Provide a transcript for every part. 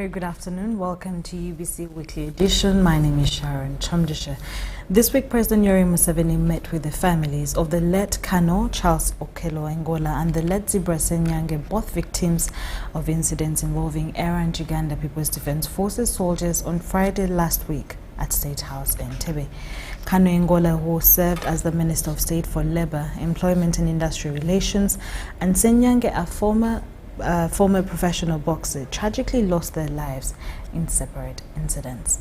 very good afternoon. Welcome to UBC Weekly Edition. My name is Sharon Kyomugisha. This week, President Yoweri Museveni met with the families of the late Kano Charles Okello Angola and the late Zebra Senyange, both victims of incidents involving errant Uganda People's Defense Forces soldiers on Friday last week at State House in Entebbe. Kano Angola, who served as the Minister of State for Labour, Employment and Industrial Relations, and Senyange, a former professional boxer, tragically lost their lives in separate incidents.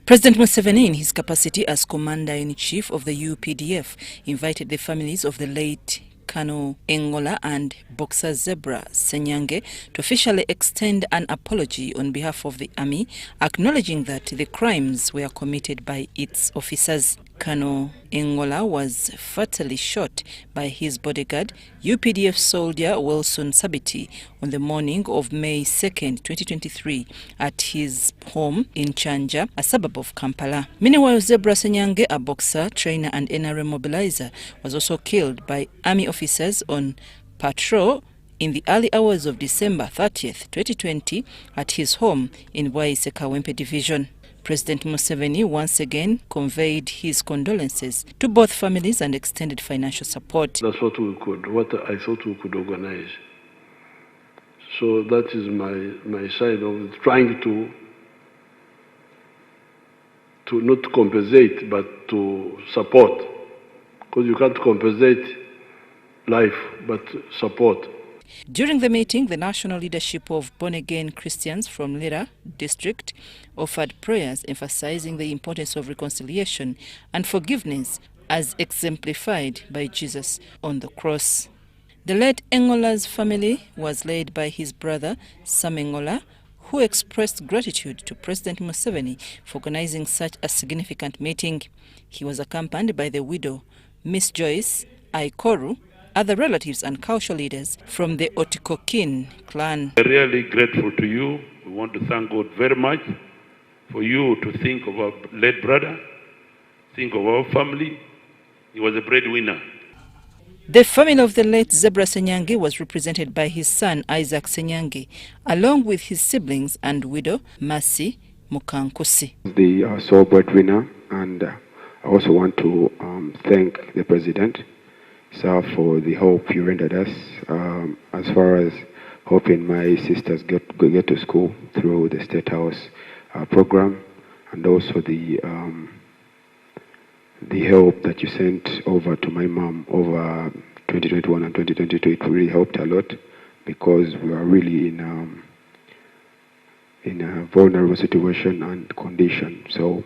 President Museveni, in his capacity as Commander-in-Chief of the UPDF, invited the families of the late Kano Angola and boxer Zebra Senyange to officially extend an apology on behalf of the army, acknowledging that the crimes were committed by its officers. Kano Angola was fatally shot by his bodyguard, UPDF soldier Wilson Sabiti, on the morning of May 2nd, 2023, at his home in Chanja, a suburb of Kampala. Meanwhile, Zebra Senyange, a boxer, trainer and NRM mobilizer, was also killed by army officers on patrol in the early hours of December 30th, 2020, at his home in Waise-Kawempe Division. President Museveni once again conveyed his condolences to both families and extended financial support. That's what I thought we could organize. So that is my side of trying to not compensate, but to support. Because you can't compensate life, but support. During the meeting, the national leadership of born-again Christians from Lira district offered prayers emphasizing the importance of reconciliation and forgiveness as exemplified by Jesus on the cross. The late Angola's family was led by his brother, Sam Angola, who expressed gratitude to President Museveni for organizing such a significant meeting. He was accompanied by the widow, Miss Joyce Aikoru, other relatives and cultural leaders from the Otikokin clan. We're really grateful to you. We want to thank God very much for you to think of our late brother, think of our family. He was a breadwinner. The family of the late Zebra Senyange was represented by his son Isaac Senyange, along with his siblings and widow Mercy Mukankusi. The sole breadwinner, and I also want to thank the President, sir, for the hope you rendered us as far as helping my sisters get to school through the State House program, and also the help that you sent over to my mom over 2021 and 2022. It really helped a lot because we are really in a vulnerable situation and condition. So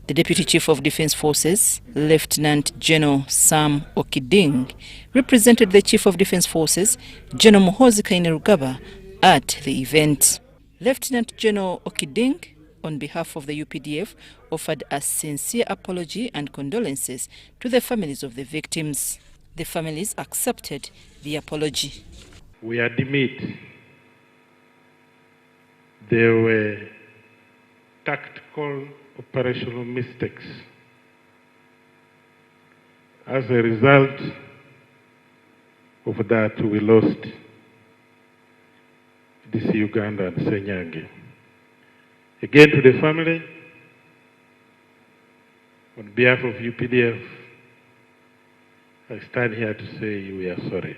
the Deputy Chief of Defense Forces, Lieutenant General Sam Okiding, represented the Chief of Defense Forces, General Muhoozi Kainerugaba, at the event. Lieutenant General Okiding, on behalf of the UPDF, offered a sincere apology and condolences to the families of the victims. The families accepted the apology. We admit there were tactical operational mistakes. As a result of that, we lost FDC Uganda and Senyange. Again, to the family, on behalf of UPDF, I stand here to say we are sorry.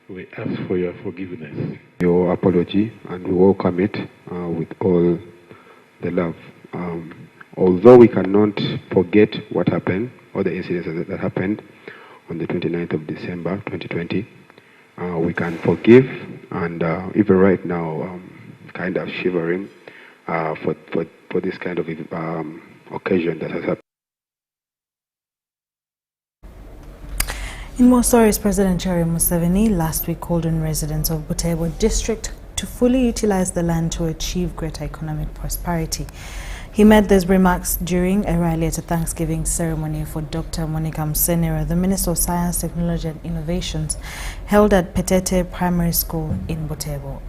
We ask for your forgiveness. Your apology, and we welcome it with all the love. Although we cannot forget what happened, or the incidents that happened on the 29th of December 2020, we can forgive, and even right now, kind of shivering for this kind of occasion that has happened. In more stories, President Yoweri Museveni last week called on residents of Butembo district to fully utilize the land to achieve greater economic prosperity. He made these remarks during a rally at a Thanksgiving ceremony for Dr. Monica Msenero, the Minister of Science, Technology and Innovations, held at Petete Primary School in Butebo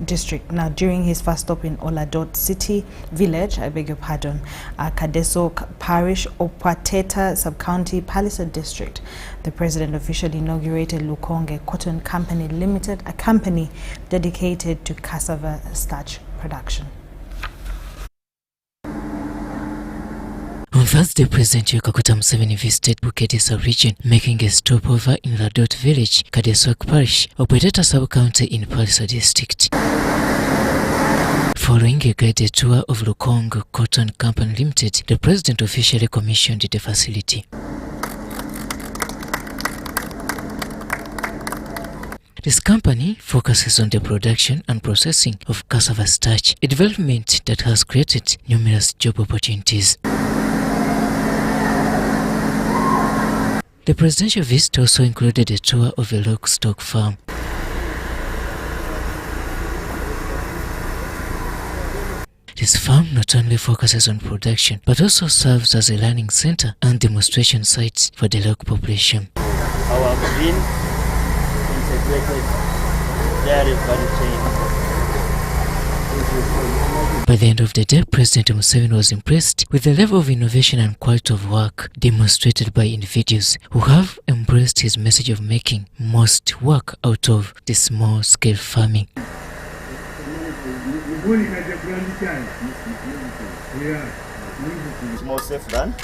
District. Now, during his first stop in Oladot City Village, Kadeso Parish, Opateta Sub-County, Palisade District, the President officially inaugurated Lukonge Cotton Company Limited, a company dedicated to cassava starch production. On Thursday, President Yoweri Museveni visited Bukete sub-region, making a stopover in Ladot village, Kadeswak Parish, Opateta sub-county in Palisade district. Following a guided tour of Lukonge Cotton Company Limited, the President officially commissioned the facility. This company focuses on the production and processing of cassava starch, a development that has created numerous job opportunities. The presidential visit also included a tour of a livestock farm. This farm not only focuses on production, but also serves as a learning center and demonstration sites for the local population. Our green integrated dairy value chain. By the end of the day, President Museveni was impressed with the level of innovation and quality of work demonstrated by individuals who have embraced his message of making most work out of the small-scale farming. It's more safe than?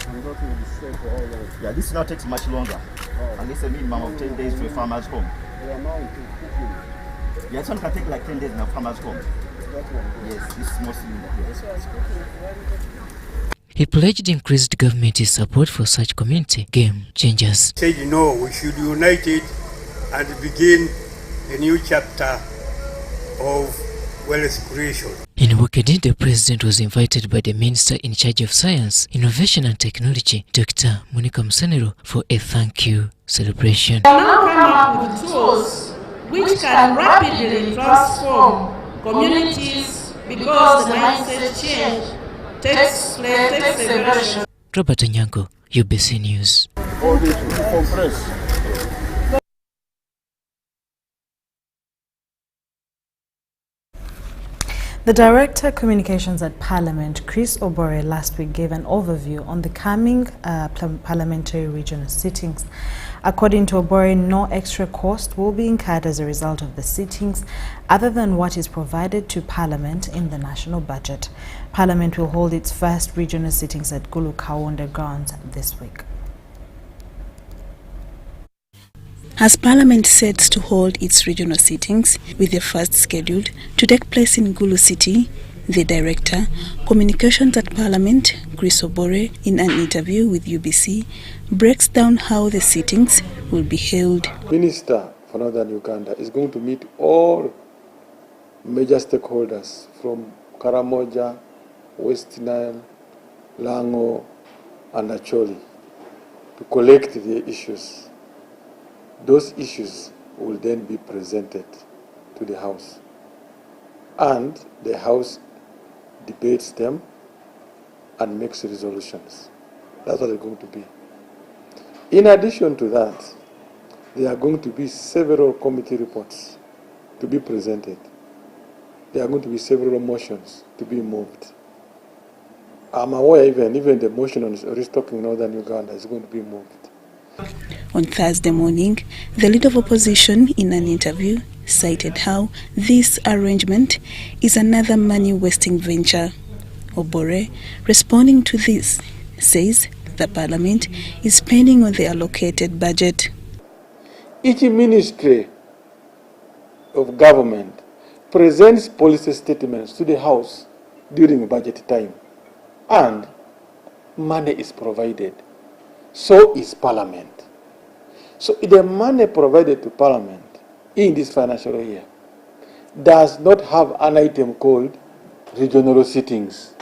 Yeah, this now takes much longer. At least a minimum of 10 days to a farmer's home. Yeah, this one can take like 10 days in a farmer's home. Yes, this is mostly in He pledged increased government support for such community game changers. Said no, we should unite it and begin a new chapter of wealth creation. In Wakedi, the President was invited by the Minister in charge of Science, Innovation and Technology, Dr. Monica Msenero, for a thank you celebration. We now come up with tools which can rapidly transform communities because the mindset change takes a version. Robert Anyango, UBC News. The Director Communications at Parliament, Chris Obore, last week gave an overview on the coming parliamentary regional sittings. According to Obore, no extra cost will be incurred as a result of the sittings other than what is provided to Parliament in the national budget. Parliament will hold its first regional sittings at Gulu Underground this week. As Parliament sets to hold its regional sittings, with the first scheduled to take place in Gulu City, the Director, Communications at Parliament, Chris Obore, in an interview with UBC, breaks down how the sittings will be held. Minister for Northern Uganda is going to meet all major stakeholders from Karamoja, West Nile, Lango, and Acholi to collect the issues. Those issues will then be presented to the House, and the House debates them and makes resolutions. That's what they're going to be. In addition to that, there are going to be several committee reports to be presented. There are going to be several motions to be moved. I'm aware even the motion on restocking Northern Uganda is going to be moved. On Thursday morning, the leader of opposition, in an interview, cited how this arrangement is another money-wasting venture. Obore, responding to this, says the Parliament is spending on the allocated budget. Each ministry of government presents policy statements to the House during budget time, and money is provided. So is Parliament. So the money provided to Parliament in this financial year does not have an item called regional sittings.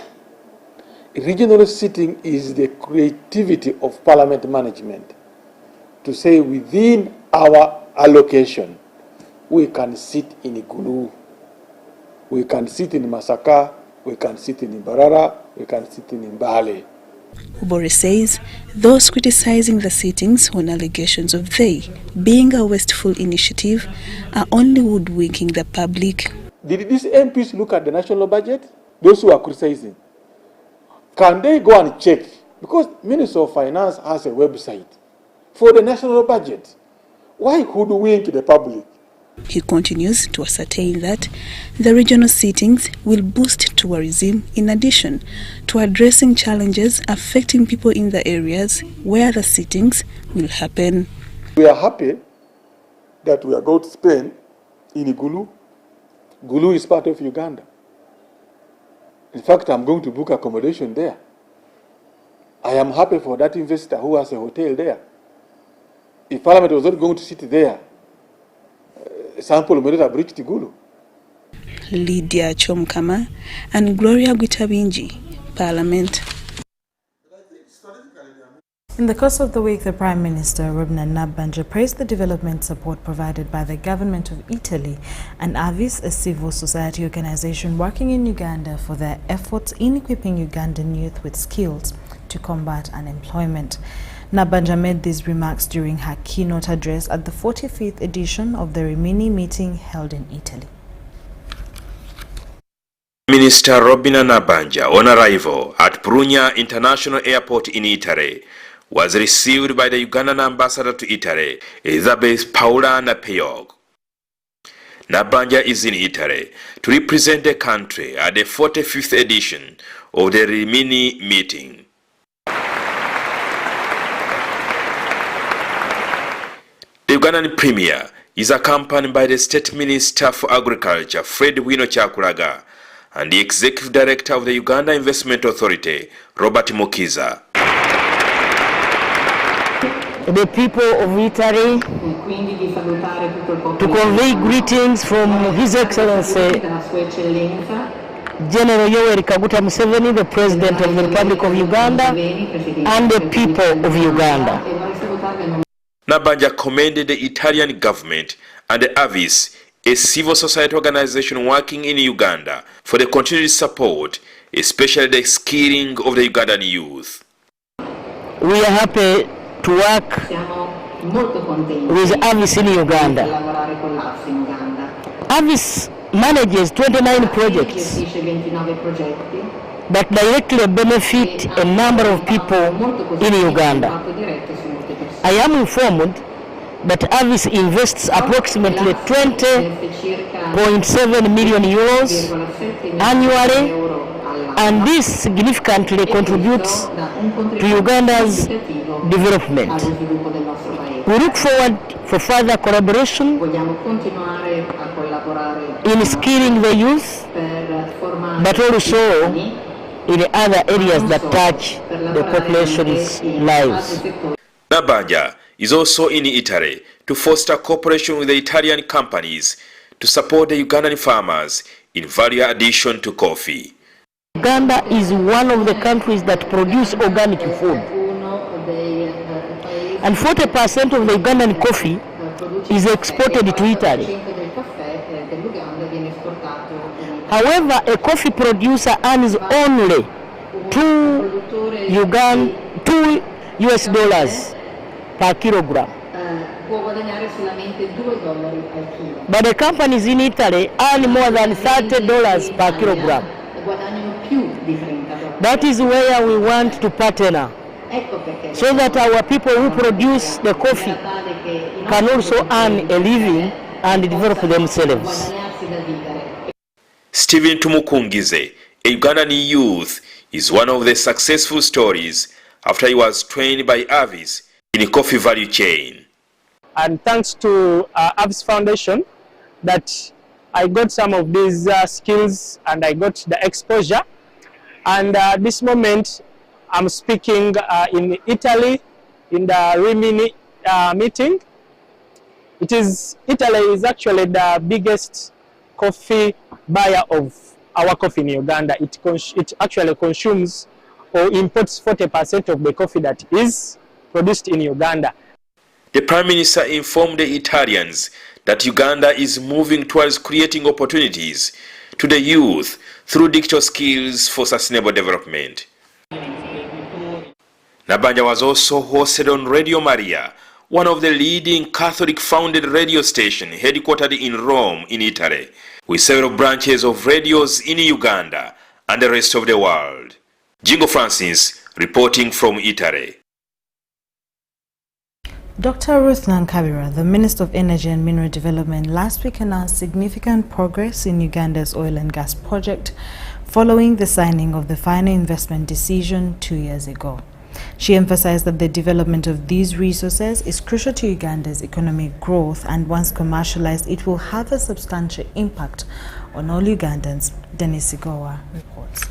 Regional sitting is the creativity of Parliament management to say within our allocation we can sit in Gulu, we can sit in Masaka, we can sit in Barara, we can sit in Mbale. Obore says those criticizing the sittings on allegations of they being a wasteful initiative are only hoodwinking the public. Did these MPs look at the national budget? Those who are criticizing, can they go and check? Because Minister of Finance has a website for the national budget. Why hoodwink the public? He continues to ascertain that the regional sittings will boost tourism in addition to addressing challenges affecting people in the areas where the sittings will happen. We are happy that we are going to spend in Gulu. Gulu is part of Uganda. In fact, I'm going to book accommodation there. I am happy for that investor who has a hotel there. If Parliament was not going to sit there, sample may not have reached Gulu. Lydia Chomkama and Gloria Gwitabinji, Parliament. In the course of the week, the Prime Minister Ruhakana Rugunda praised the development support provided by the government of Italy and Avis, a civil society organization working in Uganda, for their efforts in equipping Ugandan youth with skills to combat unemployment. Rugunda made these remarks during her keynote address at the 45th edition of the Rimini meeting held in Italy. Minister Ruhakana Rugunda, on arrival at Prunia International Airport in Italy, was received by the Ugandan ambassador to Italy, Elizabeth Paula Napeyog. Rugunda is in Italy to represent the country at the 45th edition of the Rimini meeting. The Ugandan Premier is accompanied by the State Minister for Agriculture, Fred Wino Chakulaga, and the Executive Director of the Uganda Investment Authority, Robert Mukiza. The people of Italy, to convey greetings from His Excellency General Yoweri Museveni, the President of the Republic of Uganda, and the people of Uganda. Rugunda commended the Italian government and the Avis, a civil society organization working in Uganda, for the continued support, especially the skilling of the Ugandan youth. We are happy to work with Avis in Uganda. Avis manages 29 projects that directly benefit a number of people in Uganda. I am informed that Avis invests approximately 20.7 million euros annually, and this significantly contributes to Uganda's development. We look forward for further collaboration in skilling the youth, but also in other areas that touch the population's lives. Rugunda is also in Italy to foster cooperation with the Italian companies to support the Ugandan farmers in value addition to coffee. Uganda is one of the countries that produce organic food, and 40% of the Ugandan coffee is exported to Italy. However, a coffee producer earns only $2 US per kilogram. But the companies in Italy earn more than $30 per kilogram. That is where we want to partner, so that our people who produce the coffee can also earn a living and develop themselves. Stephen Tumukungize, a Ugandan youth, is one of the successful stories after he was trained by Avis in the coffee value chain. And thanks to Avis Foundation that I got some of these skills and I got the exposure. And at this moment, I'm speaking in Italy in the Rimini meeting. Italy is actually the biggest coffee buyer of our coffee in Uganda. It actually consumes or imports 40% of the coffee that is produced in Uganda. The Prime Minister informed the Italians that Uganda is moving towards creating opportunities to the youth through digital skills for sustainable development. Nabanja was also hosted on Radio Maria, one of the leading Catholic-founded radio stations headquartered in Rome, in Italy, with several branches of radios in Uganda and the rest of the world. Jingo Francis, reporting from Italy. Dr. Ruhakana Rugunda, the Minister of Energy and Mineral Development, last week announced significant progress in Uganda's oil and gas project following the signing of the final investment decision 2 years ago. She emphasized that the development of these resources is crucial to Uganda's economic growth, and once commercialized, it will have a substantial impact on all Ugandans. Dennis Igowa reports.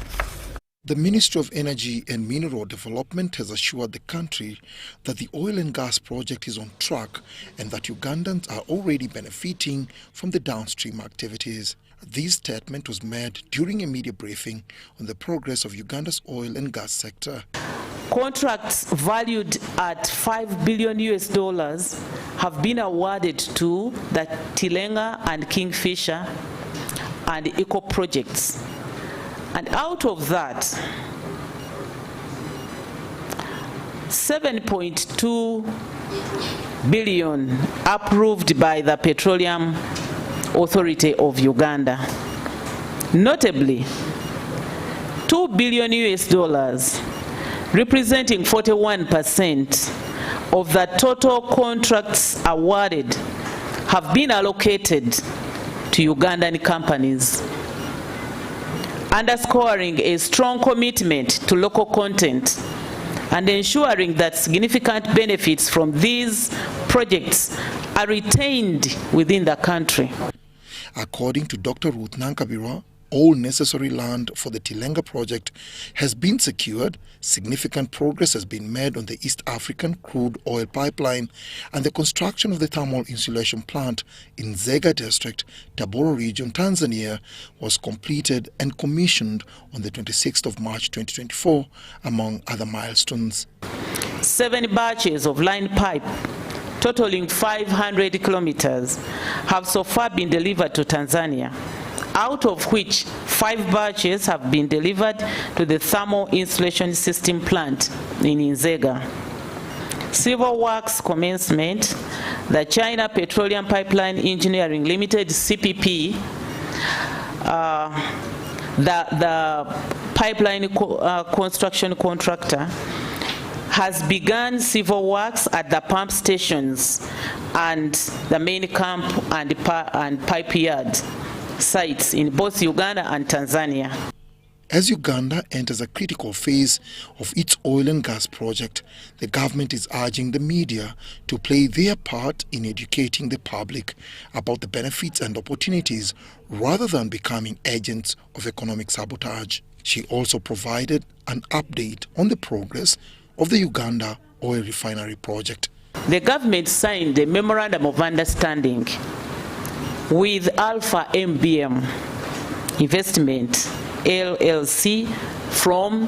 The Ministry of Energy and Mineral Development has assured the country that the oil and gas project is on track and that Ugandans are already benefiting from the downstream activities. This statement was made during a media briefing on the progress of Uganda's oil and gas sector. Contracts valued at $5 billion have been awarded to the Tilenga and Kingfisher and Eco projects. And out of that, 7.2 billion approved by the Petroleum Authority of Uganda. Notably, $2 billion representing 41% of the total contracts awarded have been allocated to Ugandan companies, underscoring a strong commitment to local content and ensuring that significant benefits from these projects are retained within the country. According to Dr. Ruhakana Rugunda, all necessary land for the Tilenga project has been secured, significant progress has been made on the East African crude oil pipeline, and the construction of the thermal insulation plant in Nzega district, Tabora region, Tanzania, was completed and commissioned on the 26th of March 2024, among other milestones. 7 batches of line pipe totaling 500 kilometers have so far been delivered to Tanzania, out of which 5 batches have been delivered to the thermal insulation system plant in Nzega. Civil works commencement, the China Petroleum Pipeline Engineering Limited, CPP, the pipeline construction contractor, has begun civil works at the pump stations and the main camp and pipe yard sites in both Uganda and Tanzania. As Uganda enters a critical phase of its oil and gas project, the government is urging the media to play their part in educating the public about the benefits and opportunities rather than becoming agents of economic sabotage. She also provided an update on the progress of the Uganda oil refinery project. The government signed a memorandum of understanding with Alpha MBM Investment LLC from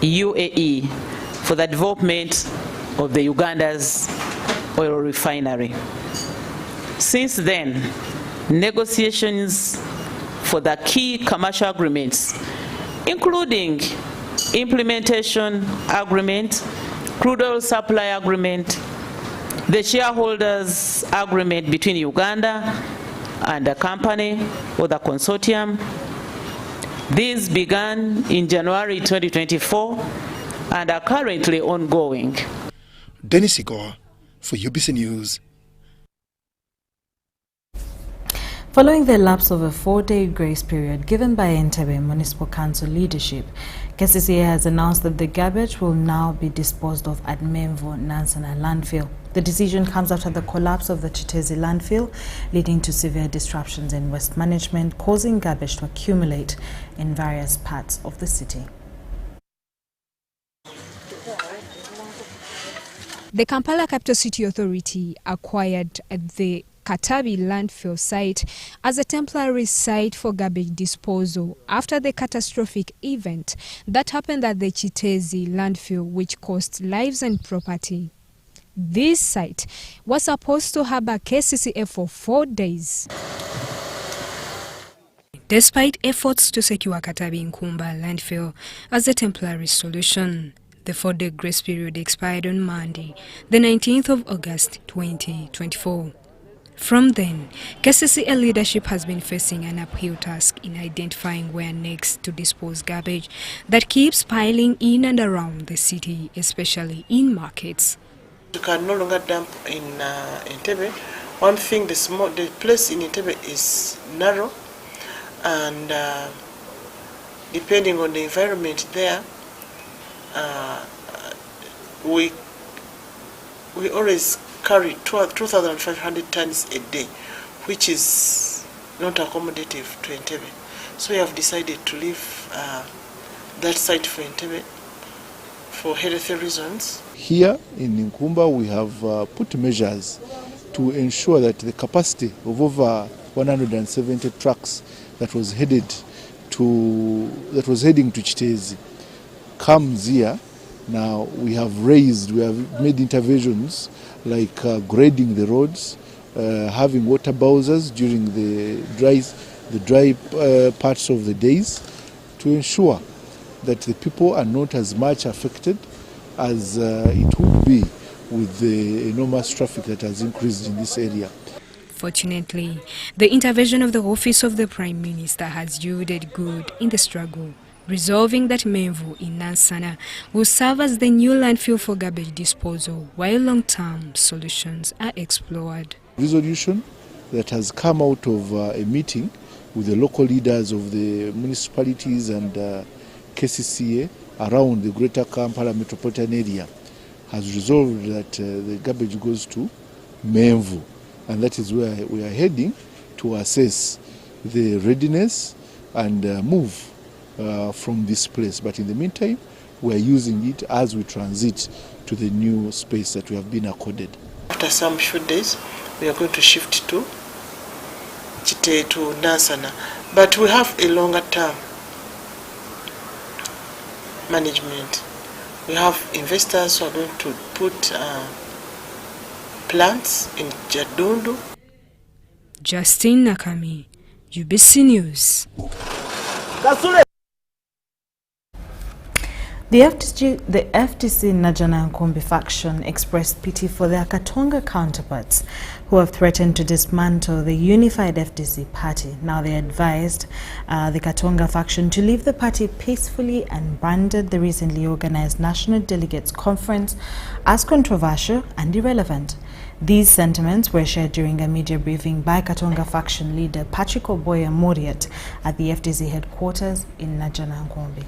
UAE for the development of the Uganda's oil refinery. Since then, negotiations for the key commercial agreements, including implementation agreement, crude oil supply agreement, the shareholders agreement between Uganda and the company or the consortium. These began in January 2024 and are currently ongoing. Dennis Igowa for UBC News. Following the lapse of a 4-day grace period given by Inter Municipal Council leadership, KCCA has announced that the garbage will now be disposed of at Menvo Nansana landfill. The decision comes after the collapse of the Chitezi landfill, leading to severe disruptions in waste management, causing garbage to accumulate in various parts of the city. The Kampala Capital City Authority acquired the Katabi landfill site as a temporary site for garbage disposal after the catastrophic event that happened at the Chitezi landfill, which cost lives and property. This site was supposed to harbor KCCA for 4 days. despite efforts to secure Katabi Nkumba landfill as a temporary solution. The 4-day grace period expired on Monday, the 19th of August 2024. From then, KCCA leadership has been facing an uphill task in identifying where next to dispose garbage that keeps piling in and around the city, especially in markets. You can no longer dump in Entebbe. One thing, the place in Entebbe is narrow, and depending on the environment there, we always carry 2,500 tons a day, which is not accommodative to Entebbe. So we have decided to leave that site for Entebbe for healthy reasons. Here in Nkumba, we have put measures to ensure that the capacity of over 170 trucks that was heading to Chitezi comes here. Now we have made interventions like grading the roads, having water bowsers during the dry parts of the days to ensure that the people are not as much affected as it would be with the enormous traffic that has increased in this area. Fortunately, the intervention of the Office of the Prime Minister has yielded good in the struggle, resolving that Menvu in Nansana will serve as the new landfill for garbage disposal, while long-term solutions are explored. Resolution that has come out of a meeting with the local leaders of the municipalities and KCCA around the Greater Kampala metropolitan area has resolved that the garbage goes to Menvu, and that is where we are heading to assess the readiness and move from this place. But in the meantime, we are using it as we transit to the new space that we have been accorded. After some short days, we are going to shift to Chite to Nansana, but we have a longer term management. We have investors who are going to put plants in Jadundu. Justin Nakami, UBC News. The FDC Najana Nkumbi faction expressed pity for their Katonga counterparts who have threatened to dismantle the unified FDC party. Now they advised the Katonga faction to leave the party peacefully and branded the recently organized National Delegates Conference as controversial and irrelevant. These sentiments were shared during a media briefing by Katonga faction leader Patrick Oboya Moriat at the FDC headquarters in Najana Nkumbi.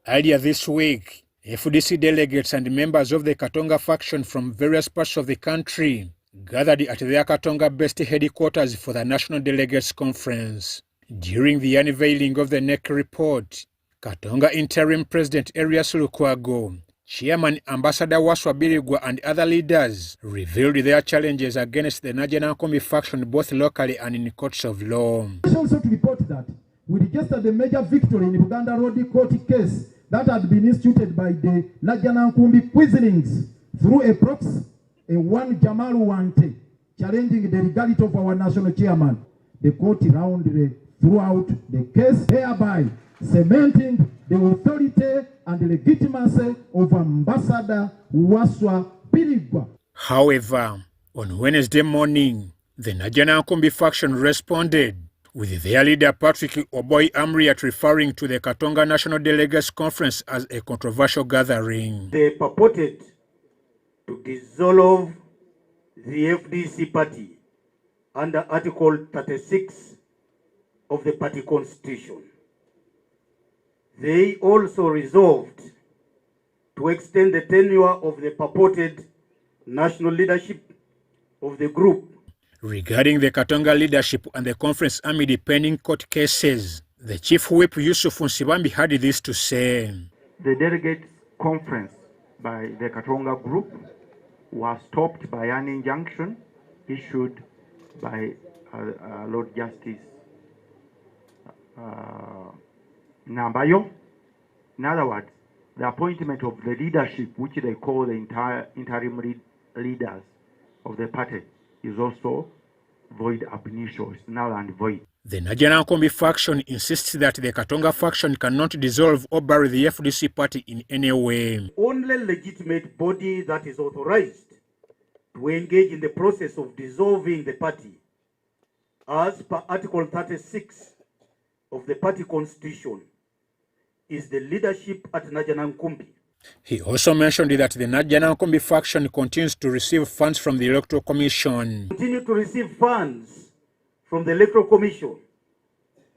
Earlier this week, FDC delegates and members of the Katonga faction from various parts of the country gathered at their Katonga-based headquarters for the National Delegates Conference. During the unveiling of the NEC report, Katonga Interim President Erias Lukwago, Chairman Ambassador Waswabirigwa and other leaders revealed their challenges against the Najana Nkumbi faction both locally and in courts of law. Also to report that we registered a major victory in the Uganda Road Court case that had been instituted by the Najana Nkumbi quislings through a proxy, a one Jamalu Wante, challenging the legality of our national chairman. The court rounded throughout the case, thereby cementing the authority and the legitimacy of Ambassador Waswa Birigwa. However, on Wednesday morning, the Najana Nkumbi faction responded, with their leader Patrick Oboy Amriat referring to the Katonga National Delegates Conference as a controversial gathering. They purported to dissolve the FDC party under Article 36 of the party constitution. They also resolved to extend the tenure of the purported national leadership of the group. Regarding the Katonga leadership and the conference amid pending court cases, the Chief Whip Yusuf Nsibambi had this to say. The delegates conference by the Katonga group was stopped by an injunction issued by Lord Justice Nambayo. In other words, the appointment of the leadership, which they call the interim leaders, of the party is also void ab initio, it's null and void. The Najanankombi faction insists that the Katonga faction cannot dissolve or bury the FDC party in any way. Only legitimate body that is authorized to engage in the process of dissolving the party, as per Article 36 of the party constitution, is the leadership at Najanankombi. He also mentioned that the Najanankombi faction continues to receive funds from the Electoral Commission. Continue to receive funds from the Electoral Commission,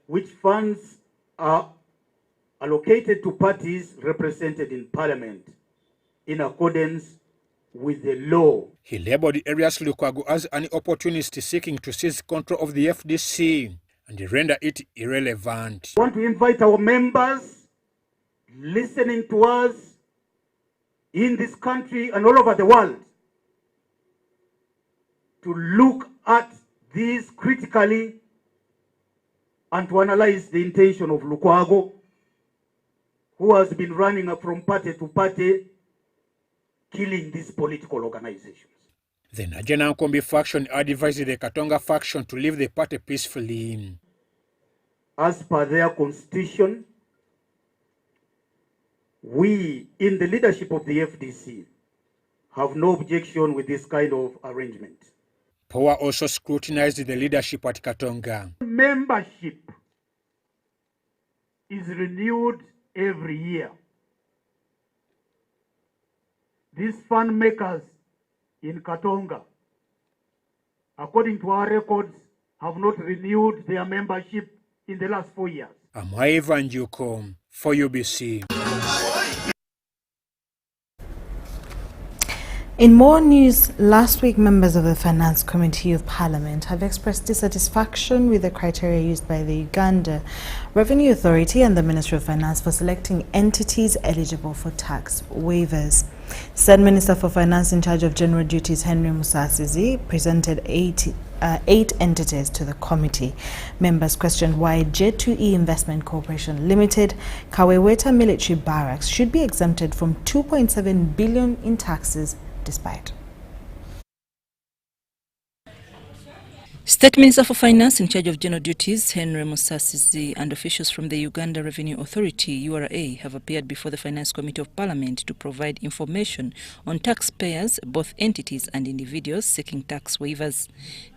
which funds are allocated to parties represented in Parliament in accordance with the law. He labeled Arias Lukwago as an opportunist seeking to seize control of the FDC and render it irrelevant. I want to invite our members listening to us in this country and all over the world to look at this critically and to analyze the intention of Lukwago, who has been running from party to party, killing these political organizations. The Najanankombi faction advised the Katonga faction to leave the party peacefully. As per their constitution, we in the leadership of the FDC have no objection with this kind of arrangement. Power also scrutinized the leadership at Katonga. Membership is renewed every year. These fund makers in Katonga, according to our records, have not renewed their membership in the last 4 years. I'm Ivan Juko for UBC. In more news, last week members of the Finance Committee of Parliament have expressed dissatisfaction with the criteria used by the Uganda Revenue Authority and the Ministry of Finance for selecting entities eligible for tax waivers. Said Minister for Finance in charge of General Duties Henry Musasizi presented eight entities to the committee. Members questioned why J2E Investment Corporation Limited, Kaweweta Military Barracks should be exempted from 2.7 billion in taxes despite. State Minister for Finance in charge of General Duties, Henry Musasizi, and officials from the Uganda Revenue Authority, URA, have appeared before the Finance Committee of Parliament to provide information on taxpayers, both entities and individuals seeking tax waivers.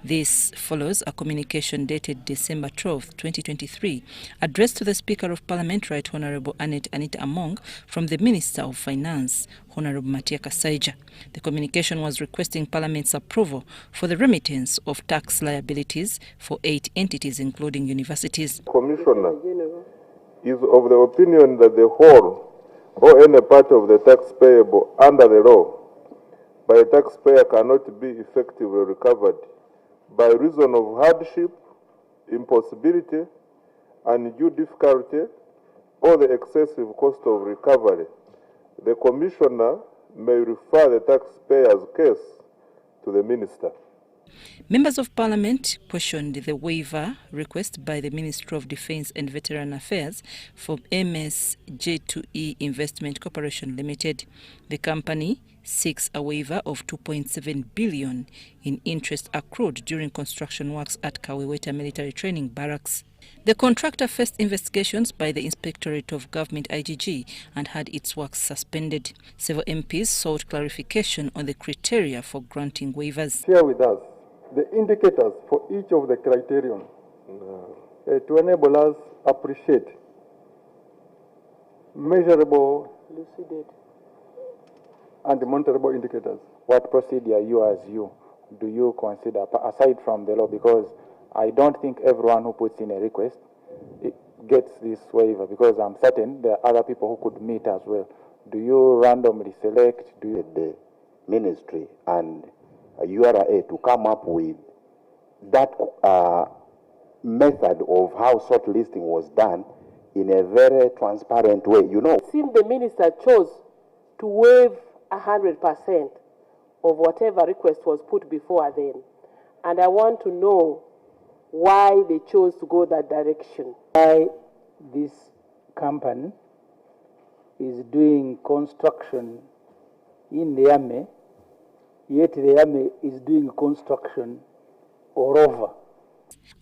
This follows a communication dated December 12, 2023, addressed to the Speaker of Parliament, Right Honourable Anita Among, from the Minister of Finance, Honourable Matia Kasaija. The communication was requesting Parliament's approval for the remittance of tax liabilities for 8 entities, including universities. Commissioner is of the opinion that the whole or any part of the tax payable under the law by a taxpayer cannot be effectively recovered by reason of hardship, impossibility, undue difficulty, or the excessive cost of recovery. The Commissioner may refer the taxpayer's case to the Minister. Members of Parliament questioned the waiver request by the Ministry of Defence and Veteran Affairs for MS J2E Investment Corporation Limited. The company seeks a waiver of 2.7 billion in interest accrued during construction works at Kaweweta Military Training Barracks. The contractor faced investigations by the Inspectorate of Government IGG and had its works suspended. Several MPs sought clarification on the criteria for granting waivers. Share with us the indicators for each of the criterion to enable us appreciate measurable, and monitorable indicators. What procedure do you consider aside from the law? Because I don't think everyone who puts in a request gets this waiver, because I'm certain there are other people who could meet as well. Do you randomly select? Do you the ministry and URA to come up with that method of how shortlisting was done in a very transparent way? You know, it seems the minister chose to waive 100% of whatever request was put before them, and I want to know why they chose to go that direction. Why this company is doing construction in the army yet the army is doing construction all over.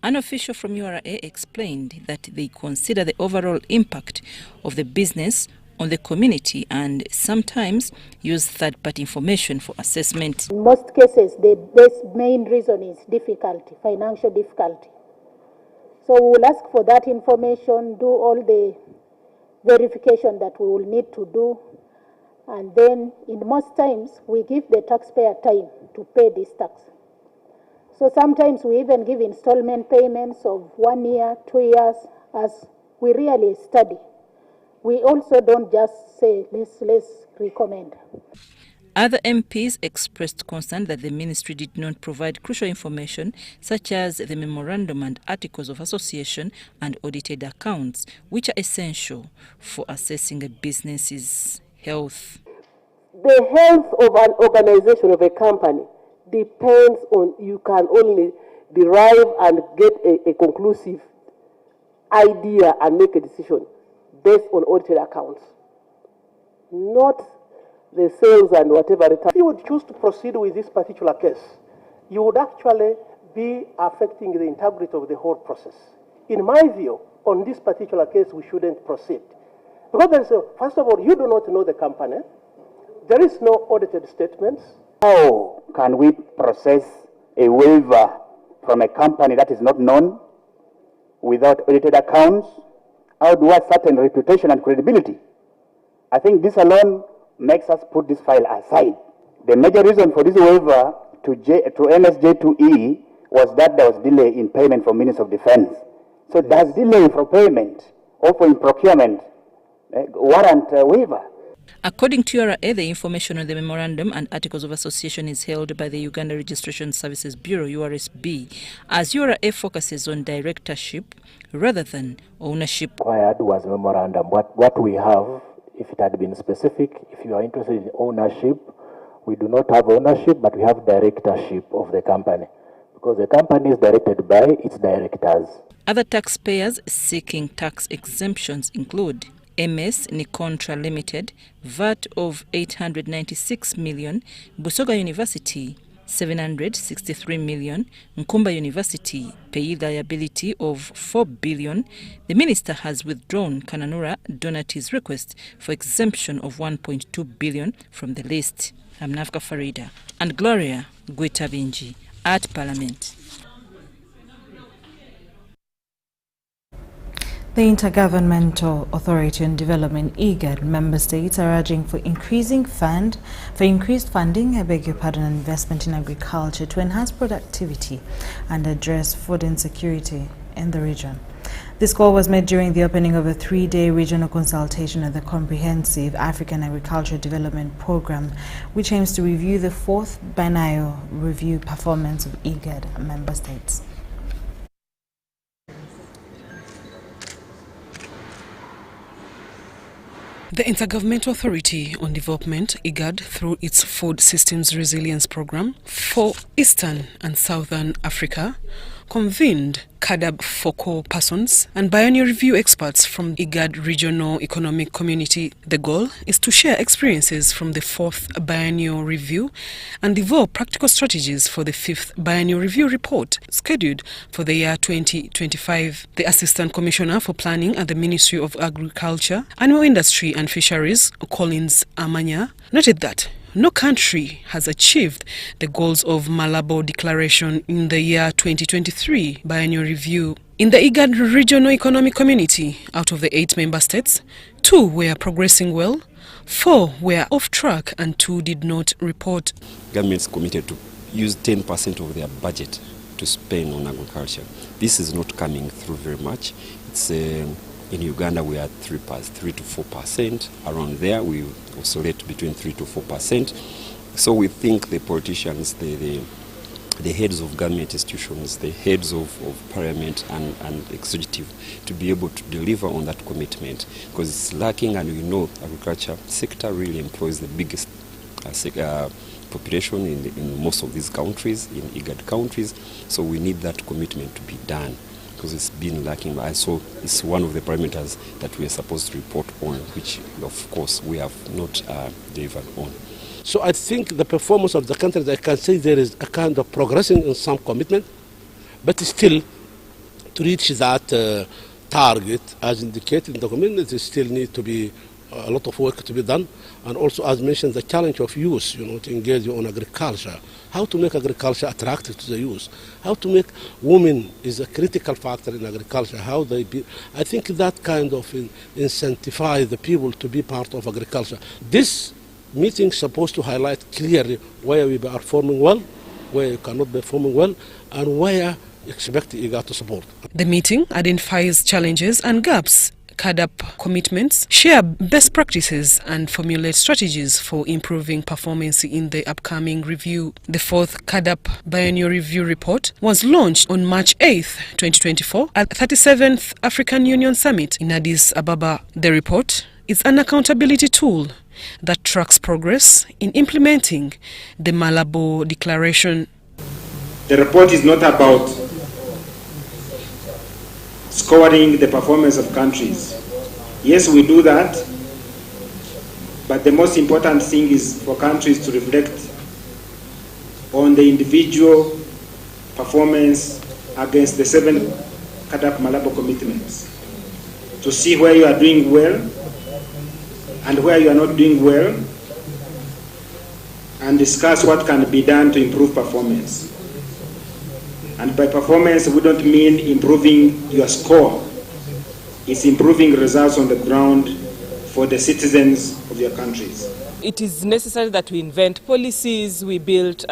An official from URA explained that they consider the overall impact of the business on the community and sometimes use third-party information for assessment. In most cases, the main reason is difficulty, financial difficulty. So we will ask for that information, do all the verification that we will need to do, and then in most times we give the taxpayer time to pay this tax. So sometimes we even give installment payments of 1 year, 2 years, as we really study. We also don't just say, let's recommend. Other MPs expressed concern that the ministry did not provide crucial information such as the memorandum and articles of association and audited accounts, which are essential for assessing a business's health. The health of an organization, of a company, depends on, you can only derive and get a conclusive idea and make a decision based on audited accounts, not the sales and whatever. If you would choose to proceed with this particular case, you would actually be affecting the integrity of the whole process. In my view, on this particular case, we shouldn't proceed. Because first of all, you do not know the company. There is no audited statements. How can we process a waiver from a company that is not known without audited accounts? How do we have certain reputation and credibility? I think this alone makes us put this file aside. The major reason for this waiver to NSJ2E was that there was delay in payment from Minister of Defense. So there's delay for payment or for in procurement warrant waiver. According to URA, the information on the memorandum and articles of association is held by the Uganda Registration Services Bureau, URSB, as URA focuses on directorship rather than ownership. Required was memorandum. What we have, if it had been specific, if you are interested in ownership, we do not have ownership, but we have directorship of the company, because the company is directed by its directors. Other taxpayers seeking tax exemptions include MS Nikontra Limited, VAT of 896 million, Busoga University 763 million, Nkumba University pay liability of 4 billion. The minister has withdrawn Kananura Donati's request for exemption of 1.2 billion from the list. I'm Nafka Farida and Gloria Gwitabinji at Parliament. The Intergovernmental Authority on Development (IGAD) member states are urging for increased funding, and investment in agriculture to enhance productivity and address food insecurity in the region. This call was made during the opening of a 3-day regional consultation of the Comprehensive African Agricultural Development Program, which aims to review the 4th biennial review performance of IGAD member states. The Intergovernmental Authority on Development, IGAD, through its Food Systems Resilience Program for Eastern and Southern Africa, convened CADAB focal persons and biennial review experts from IGAD Regional Economic Community. The goal is to share experiences from the 4th biennial review and develop practical strategies for the 5th biennial review report, scheduled for the year 2025. The Assistant Commissioner for Planning at the Ministry of Agriculture, Animal Industry and Fisheries, Collins Amanya, noted that no country has achieved the goals of Malabo Declaration in the year 2023 biennial review. In the IGAD Regional Economic Community, out of the 8 member states, 2 were progressing well, 4 were off track and 2 did not report. Governments committed to use 10% of their budget to spend on agriculture. This is not coming through very much. It's in Uganda, we are 3 to 4%. Around there, we oscillate between 3 to 4%. So we think the politicians, the heads of government institutions, the heads of parliament and executive, to be able to deliver on that commitment, because it's lacking, and we know agriculture sector really employs the biggest population in most of these countries, in IGAD countries. So we need that commitment to be done, because it's been lacking. So it's one of the parameters that we are supposed to report on, which of course we have not delivered on. So I think the performance of the country, I can say there is a kind of progressing in some commitment, but still to reach that target as indicated in the commitment, there still need to be a lot of work to be done. And also, as mentioned, the challenge of youth, to engage on agriculture. How to make agriculture attractive to the youth. How to make women is a critical factor in agriculture. I think that kind of incentivize the people to be part of agriculture. This meeting is supposed to highlight clearly where we are performing well, where you cannot be performing well, and where expect IGAD to support. The meeting identifies challenges and gaps, CADAP commitments, share best practices and formulate strategies for improving performance in the upcoming review. The fourth CADAP Biennial Review Report was launched on March 8th, 2024 at 37th African Union Summit in Addis Ababa. The report is an accountability tool that tracks progress in implementing the Malabo Declaration. The report is not about scoring the performance of countries. Yes, we do that, but the most important thing is for countries to reflect on the individual performance against the 7 CADAP Malabo commitments, to see where you are doing well and where you are not doing well, and discuss what can be done to improve performance. And by performance, we don't mean improving your score. It's improving results on the ground for the citizens of your countries. It is necessary that we invent policies, we build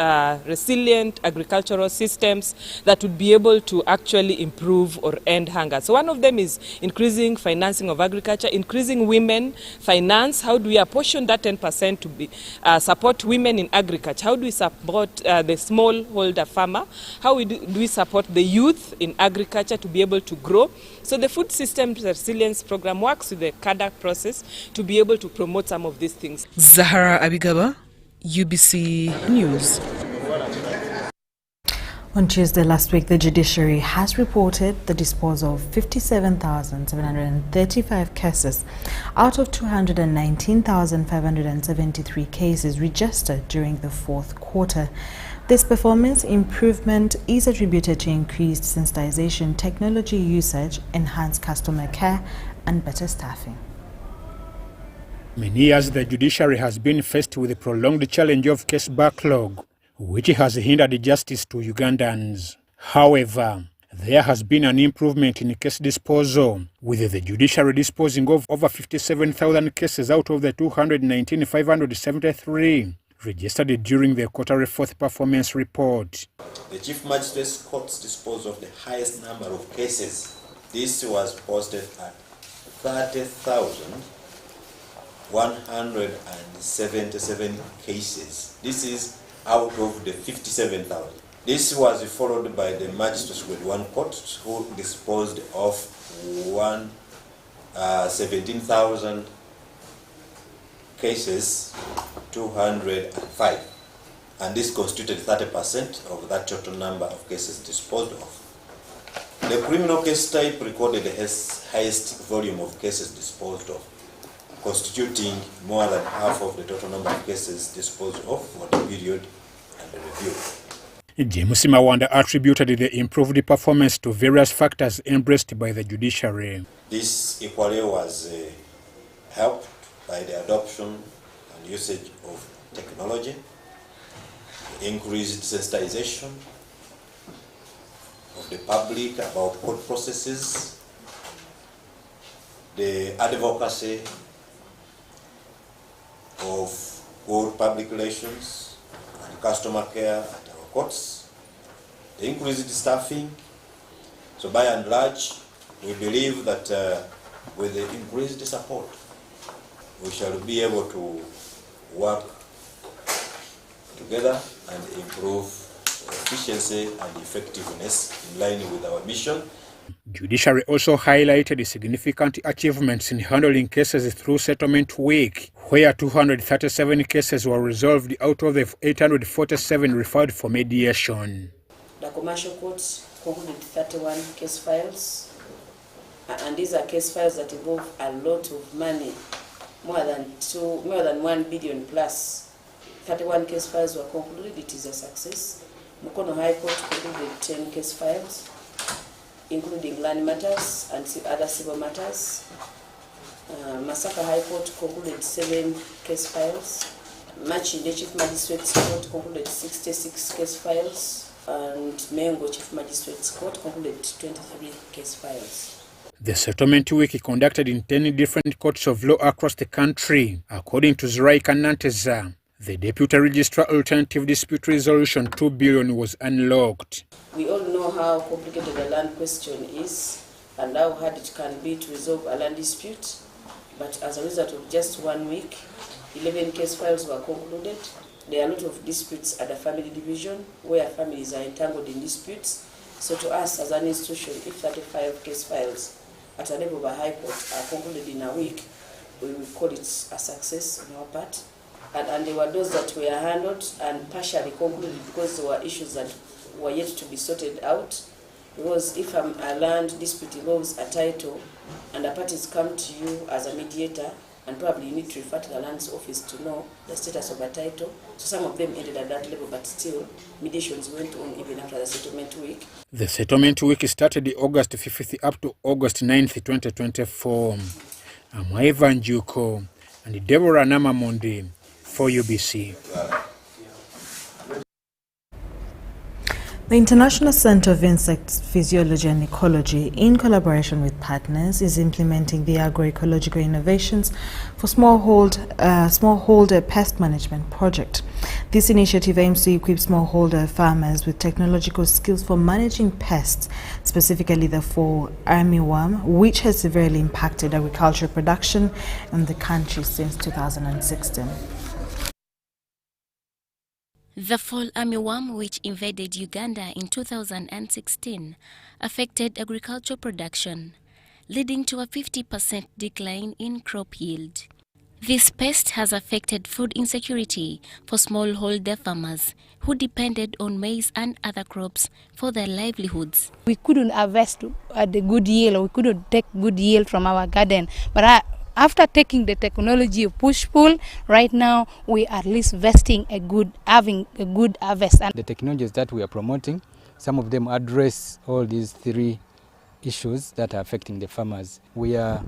resilient agricultural systems that would be able to actually improve or end hunger. So one of them is increasing financing of agriculture, increasing women finance. How do we apportion that 10% to be support women in agriculture? How do we support the smallholder farmer? How do we support the youth in agriculture to be able to grow? So the Food Systems Resilience Program works with the CADAP process to be able to promote some of these things. Zahara Abigaba, UBC News. On Tuesday last week, the Judiciary has reported the disposal of 57,735 cases out of 219,573 cases registered during the fourth quarter. This performance improvement is attributed to increased sensitization technology usage, enhanced customer care, and better staffing. Many years the judiciary has been faced with a prolonged challenge of case backlog, which has hindered justice to Ugandans. However, there has been an improvement in case disposal, with the judiciary disposing of over 57,000 cases out of the 219,573 registered during the quarterly fourth performance report. The Chief Magistrate's Court's disposed of the highest number of cases. This was posted at 30,177 cases. This is out of the 57,000. This was followed by the Magistrates Grade 1 Court, who disposed of 17,000 cases, 205, and this constituted 30% of that total number of cases disposed of. The criminal case type recorded the highest volume of cases disposed of, constituting more than half of the total number of cases disposed of for the period under review. James Mawanda attributed the improved performance to various factors embraced by the judiciary. This equally was helped by the adoption and usage of technology, the increased sensitization of the public about court processes, the advocacy of good public relations and customer care at our courts, the increased staffing. So by and large, we believe that with the increased support, we shall be able to work together and improve efficiency and effectiveness in line with our mission. Judiciary also highlighted significant achievements in handling cases through settlement week, where 237 cases were resolved out of the 847 referred for mediation. The commercial courts concluded 31 case files, and these are case files that involve a lot of money, more than 1 billion plus. 31 case files were concluded. It is a success. Mukono High Court concluded 10 case files, including land matters and other civil matters. Masaka High Court concluded 7 case files. Machinde Chief Magistrate's Court concluded 66 case files, and Mengo Chief Magistrate's Court concluded 23 case files. The settlement week conducted in 10 different courts of law across the country. According to Zirai Kananteza, the Deputy Registrar Alternative Dispute Resolution 2 billion was unlocked. We all know how complicated a land question is and how hard it can be to resolve a land dispute. But as a result of just 1 week, 11 case files were concluded. There are a lot of disputes at the family division where families are entangled in disputes. So to us as an institution, if 35 case files at a level of a high court are concluded in a week, we will call it a success on our part. And there were those that were handled and partially concluded because there were issues that were yet to be sorted out. Because if a land dispute involves a title and the parties come to you as a mediator, and probably you need to refer to the lands office to know the status of a title. So some of them ended at that level, but still mediations went on even after the settlement week. The settlement week started August 5th up to August 9th, 2024. I'm Ivan Juko and Deborah Namamondi for UBC. The International Center of Insect Physiology and Ecology, in collaboration with partners, is implementing the agroecological innovations for smallholder pest management project. This initiative aims to equip smallholder farmers with technological skills for managing pests, specifically the fall armyworm, which has severely impacted agricultural production in the country since 2016. The fall armyworm, which invaded Uganda in 2016, affected agricultural production, leading to a 50% decline in crop yield. This pest has affected food insecurity for smallholder farmers who depended on maize and other crops for their livelihoods. We couldn't harvest the good yield, or we couldn't take good yield from our garden, but after taking the technology of push-pull, right now we are at least having a good harvest. And the technologies that we are promoting, some of them address all these 3 issues that are affecting the farmers. We are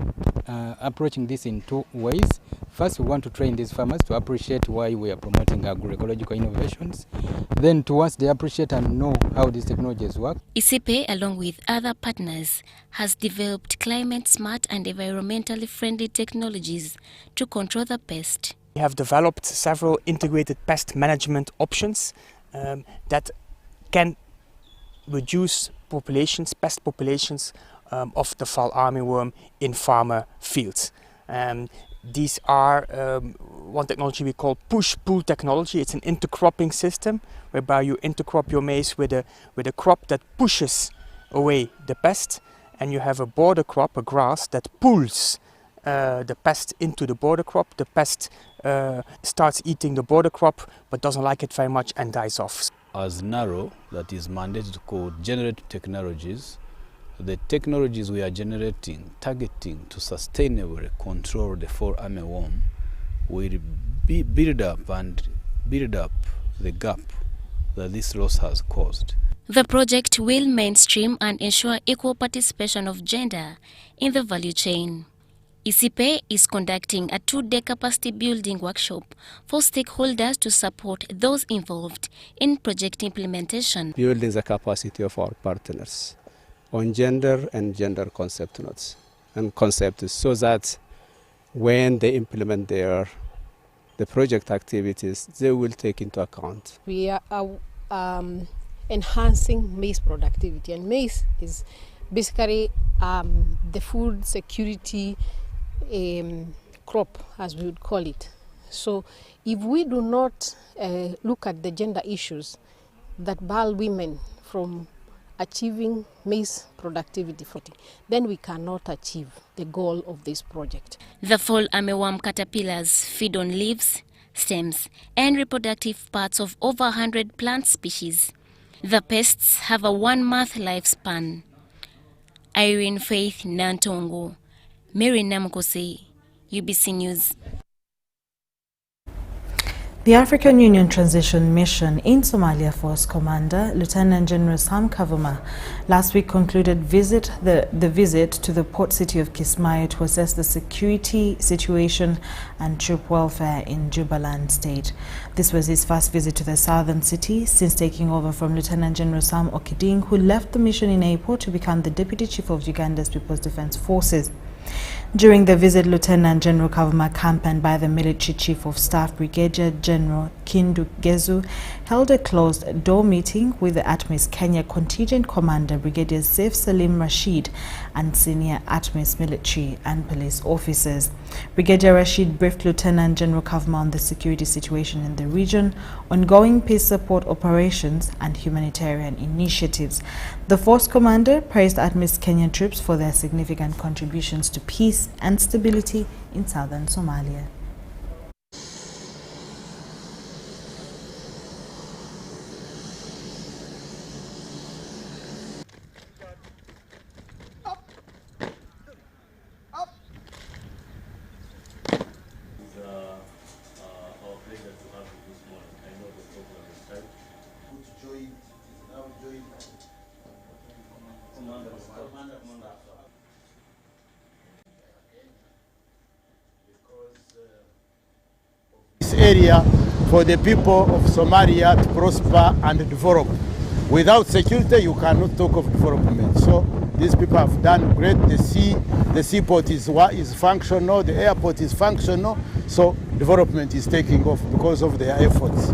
approaching this in 2 ways. First, we want to train these farmers to appreciate why we are promoting agroecological innovations. Then, once they appreciate and know how these technologies work. ICIPE, along with other partners, has developed climate-smart and environmentally friendly technologies to control the pest. We have developed several integrated pest management options that can reduce pest populations of the fall armyworm in farmer fields. These are one technology we call push-pull technology. It's an intercropping system whereby you intercrop your maize with a crop that pushes away the pest, and you have a border crop, a grass, that pulls the pest into the border crop. The pest starts eating the border crop but doesn't like it very much and dies off. As NARO, that is mandated to co-generate technologies, the technologies we are generating, targeting to sustainably control the fall armyworm, will build up the gap that this loss has caused. The project will mainstream and ensure equal participation of gender in the value chain. ICIPE is conducting a 2-day capacity building workshop for stakeholders to support those involved in project implementation. Building the capacity of our partners on gender and gender concepts so that when they implement the project activities, they will take into account. We are enhancing maize productivity, and maize is basically the food security crop, as we would call it. So if we do not look at the gender issues that bar women from achieving maize productivity, then we cannot achieve the goal of this project. The fall armyworm caterpillars feed on leaves, stems, and reproductive parts of over 100 plant species. The pests have a 1-month lifespan. Irene Faith Nantongo, Mary Namukose, UBC News. The African Union Transition Mission in Somalia Force Commander Lieutenant General Sam Kavuma last week concluded the visit to the port city of Kismayo to assess the security situation and troop welfare in Jubaland State. This was his first visit to the southern city since taking over from Lieutenant General Sam Okiding, who left the mission in April to become the Deputy Chief of Uganda's People's Defense Forces. During the visit, Lieutenant General Kavuma, accompanied by the Military Chief of Staff Brigadier General Kindu Gezu, held a closed-door meeting with the ATMIS Kenya Contingent Commander Brigadier Saif Salim Rashid and senior ATMIS military and police officers. Brigadier Rashid briefed Lieutenant General Kavuma on the security situation in the region, ongoing peace support operations and humanitarian initiatives. The force commander praised ATMIS Kenyan troops for their significant contributions to peace and stability in southern Somalia. Area for the people of Somalia to prosper and develop. Without security, you cannot talk of development. So these people have done great. The seaport is functional, the airport is functional, so development is taking off because of their efforts.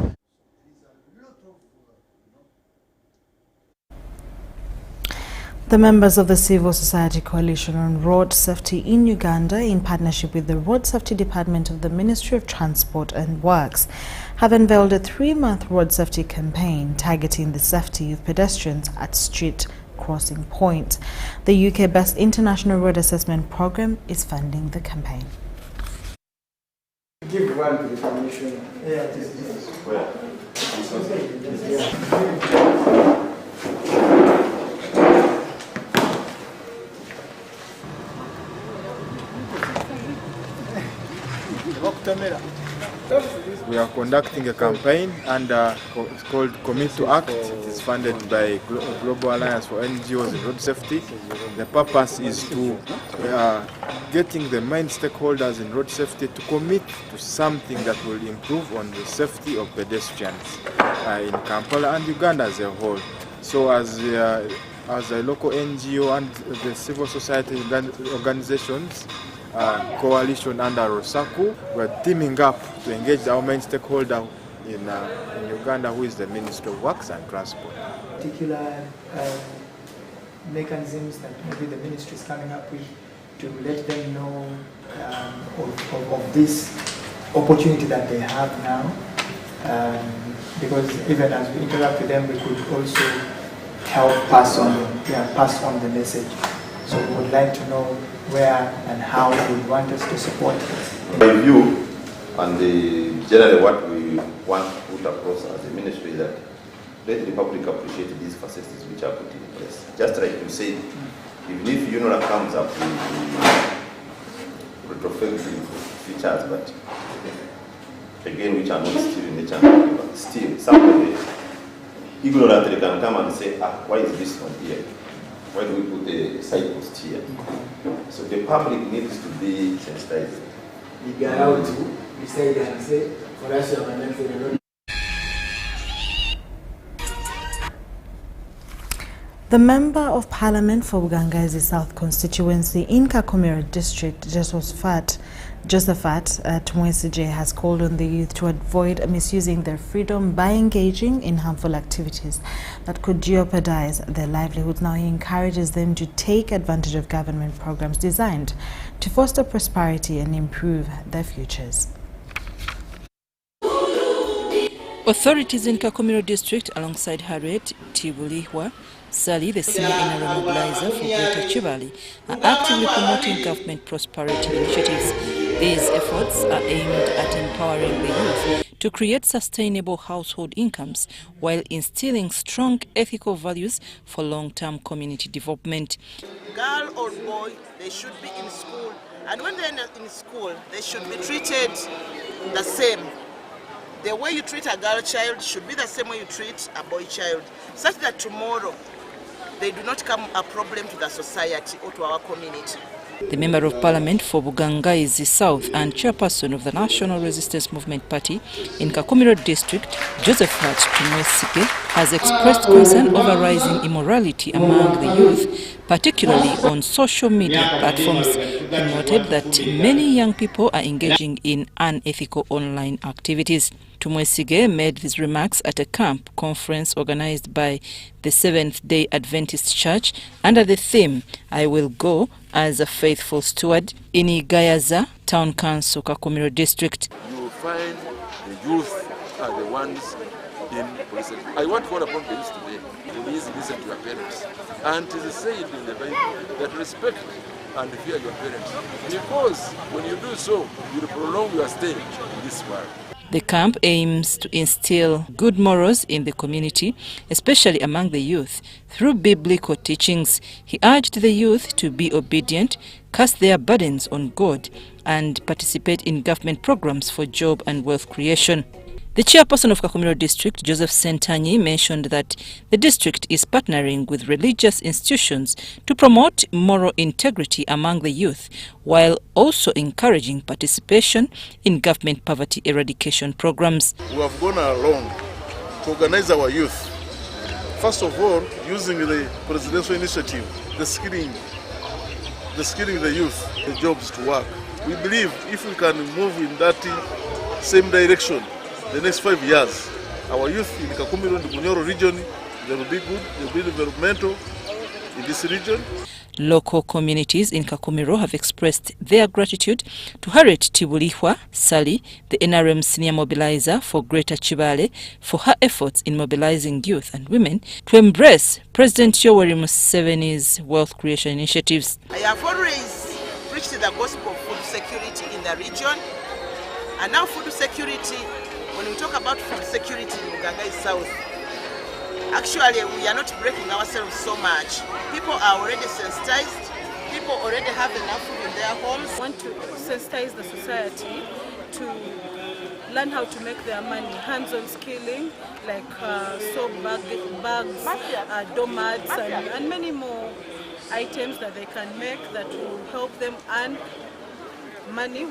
The members of the Civil Society Coalition on Road Safety in Uganda, in partnership with the Road Safety Department of the Ministry of Transport and Works, have unveiled a 3-month road safety campaign targeting the safety of pedestrians at street crossing points. The UK-based International Road Assessment Programme is funding the campaign. Give one to the Commission. Yeah, We are conducting a campaign and it's called Commit to Act. It is funded by Global Alliance for NGOs in Road Safety. The purpose is to getting the main stakeholders in road safety to commit to something that will improve on the safety of pedestrians in Kampala and Uganda as a whole. So as a local NGO and the civil society organizations, coalition under Rosaku, we're teaming up to engage our main stakeholder in Uganda, who is the Minister of Works and Transport. Particular mechanisms that maybe the ministry is coming up with to let them know of this opportunity that they have now, because even as we interact with them, we could also help pass on the message. So we would like to know where and how we want us to support. My view and generally what we want to put across as a ministry is that let the public appreciate these facilities which are put in place. Just like you said, even if UNORA comes up with retrofitting features, but again which are not still in nature, but still somebody ignorantly can come and say, why is this one here? Why do we put a signpost here? So the public needs to be sensitized. The Member of Parliament for Ugangazi South constituency in Kakomera district, Josephat Tumwesije, has called on the youth to avoid misusing their freedom by engaging in harmful activities that could jeopardize their livelihoods. Now he encourages them to take advantage of government programs designed to foster prosperity and improve their futures. Authorities in Kakomero district, alongside Harriet Tibulihwa Sally, the senior inner mobilizer for Greater Chivali, are actively promoting government prosperity initiatives. These efforts are aimed at empowering the youth to create sustainable household incomes while instilling strong ethical values for long-term community development. Girl or boy, they should be in school, and when they're in school, they should be treated the same. the way you treat a girl child should be the same way you treat a boy child, such that tomorrow they do not become a problem to the society or to our community. The Member of Parliament for Bugangaizi South and chairperson of the National Resistance Movement Party in Kakumiro District, Joseph Tumwesige, has expressed concern over rising immorality among the youth, particularly on social media platforms. He noted that many young people are engaging in unethical online activities. Tumwesige made these remarks at a camp conference organized by the Seventh-day Adventist Church under the theme, I Will Go as a Faithful Steward, in Igayaza Town Council, Kakumiro District. You will find the youth are the ones in police. I want to call upon the youth today. Please listen to your parents. And it is said in the Bible that respect and fear your parents, because when you do so, you will prolong your stay in this world. The camp aims to instill good morals in the community, especially among the youth, through biblical teachings. He urged the youth to be obedient, cast their burdens on God, and participate in government programs for job and wealth creation. The chairperson of Kakumiro District, Joseph Sentanyi, mentioned that the district is partnering with religious institutions to promote moral integrity among the youth, while also encouraging participation in government poverty eradication programs. We have gone along to organize our youth. First of all, using the presidential initiative, the skilling the youth, the jobs to work. We believe if we can move in that same direction, the next 5 years, our youth in Kakumiro and the Bunyoro region, they will be good, they will be developmental in this region. Local communities in Kakumiro have expressed their gratitude to Harriet Tibulihwa Sally, the NRM senior mobilizer for Greater Chibale, for her efforts in mobilizing youth and women to embrace President Yoweri Museveni's wealth creation initiatives. I have always preached the gospel of food security in the region, and now food security, when we talk about food security in Uganda South, actually we are not breaking ourselves so much. People are already sensitized, people already have enough food in their homes. We want to sensitize the society to learn how to make their money, hands-on skilling, like soap bags, doormats, and many more items that they can make that will help them earn money.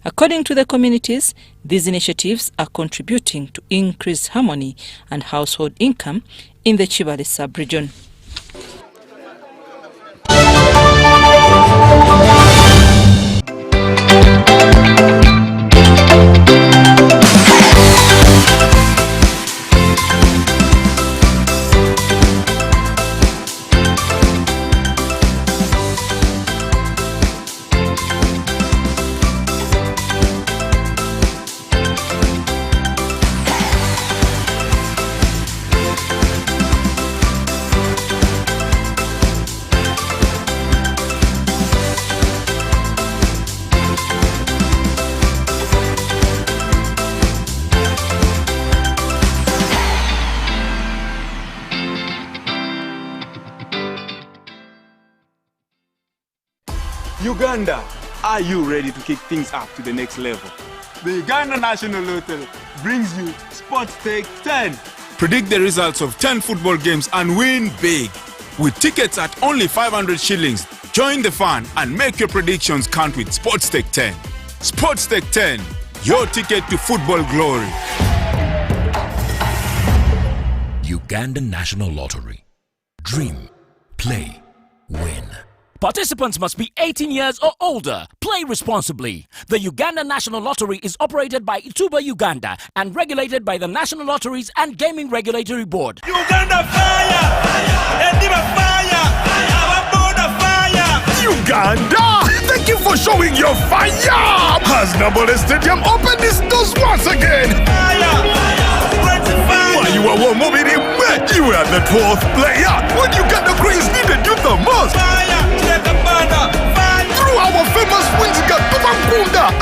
According to the communities, these initiatives are contributing to increased harmony and household income in the Chibale sub-region. Uganda, are you ready to kick things up to the next level? The Uganda National Lottery brings you Sports Stake 10. Predict the results of 10 football games and win big. With tickets at only 500 shillings, join the fun and make your predictions count with Sports Stake 10. Sports Stake 10, your ticket to football glory. Uganda National Lottery. Dream, play, win. Participants must be 18 years or older. Play responsibly. The Uganda National Lottery is operated by Ituba Uganda and regulated by the National Lotteries and Gaming Regulatory Board. Uganda fire! Endiba fire! Awaboda fire! Uganda! Thank you for showing your fire! Has Nabole Stadium opened its doors once again? While you were moving in, you were the 12th player when Uganda Cranes needed you the most. Through our famous wins Gulu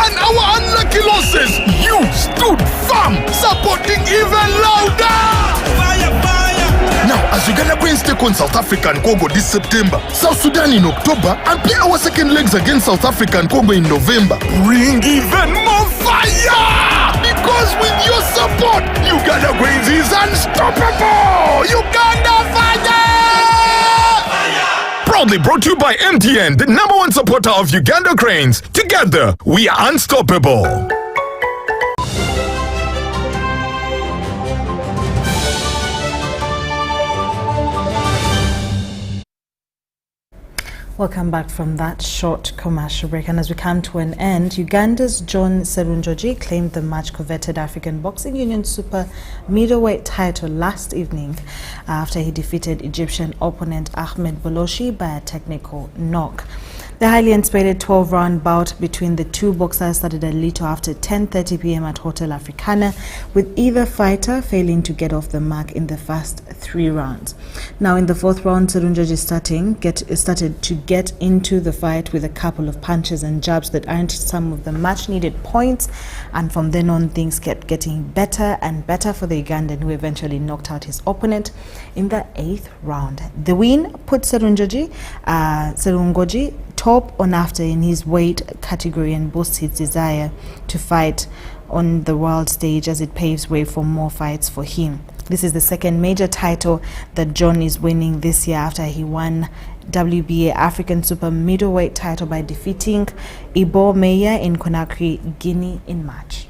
and our unlucky losses, you stood firm, supporting even louder. Now, as Uganda Cranes take on South Africa and Congo this September, South Sudan in October, and play our second legs against South Africa and Congo in November, bring even more fire! Because with your support, Uganda Grains is unstoppable! Uganda Fire! Proudly brought to you by MTN, the #1 supporter of Uganda Cranes. Together, we are unstoppable. Welcome back from that short commercial break. And as we come to an end, Uganda's John Serunjoji claimed the much coveted African Boxing Union Super Middleweight title last evening after he defeated Egyptian opponent Ahmed Boloshi by a technical knock. The highly anticipated 12-round bout between the two boxers started a little after 10:30 p.m. at Hotel Africana, with either fighter failing to get off the mark in the first 3 rounds. Now in the 4th round, Serunjoji started to get into the fight with a couple of punches and jabs that earned some of the much-needed points, and from then on things kept getting better and better for the Ugandan, who eventually knocked out his opponent in the 8th round. The win put Serunjoji top on after in his weight category and boosts his desire to fight on the world stage as it paves way for more fights for him. This is the second major title that John is winning this year after he won WBA African Super Middleweight title by defeating Ibo Meya in Conakry, Guinea in March.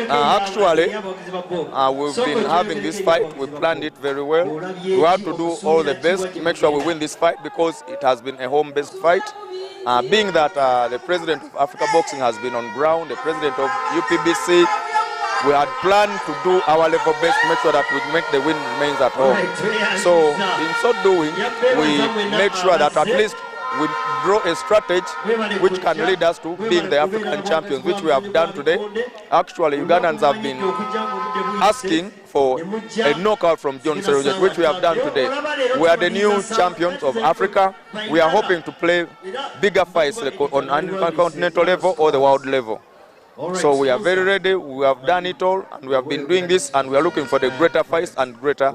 Actually, we've been having this fight. We planned it very well. We have to do all the best to make sure we win this fight because it has been a home-based fight. Being that the president of Africa Boxing has been on ground, the president of UPBC, we had planned to do our level best to make sure that we make the win remains at home. So in so doing, we make sure that at least we draw a strategy which can lead us to being the African champions, which we have done today. Actually, Ugandans have been asking for a knockout from John Serunjoji, which we have done today. We are the new champions of Africa. We are hoping to play bigger fights on continental level or the world level. So we are very ready. We have done it all, and we have been doing this, and we are looking for the greater fights and greater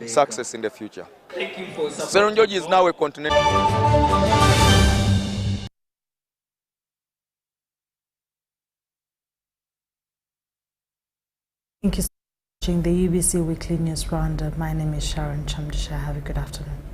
success in the future. Serunjoji is now a continental. Thank you for watching the UBC Weekly News Roundup. My name is Sharon Kyomugisha. Have a good afternoon.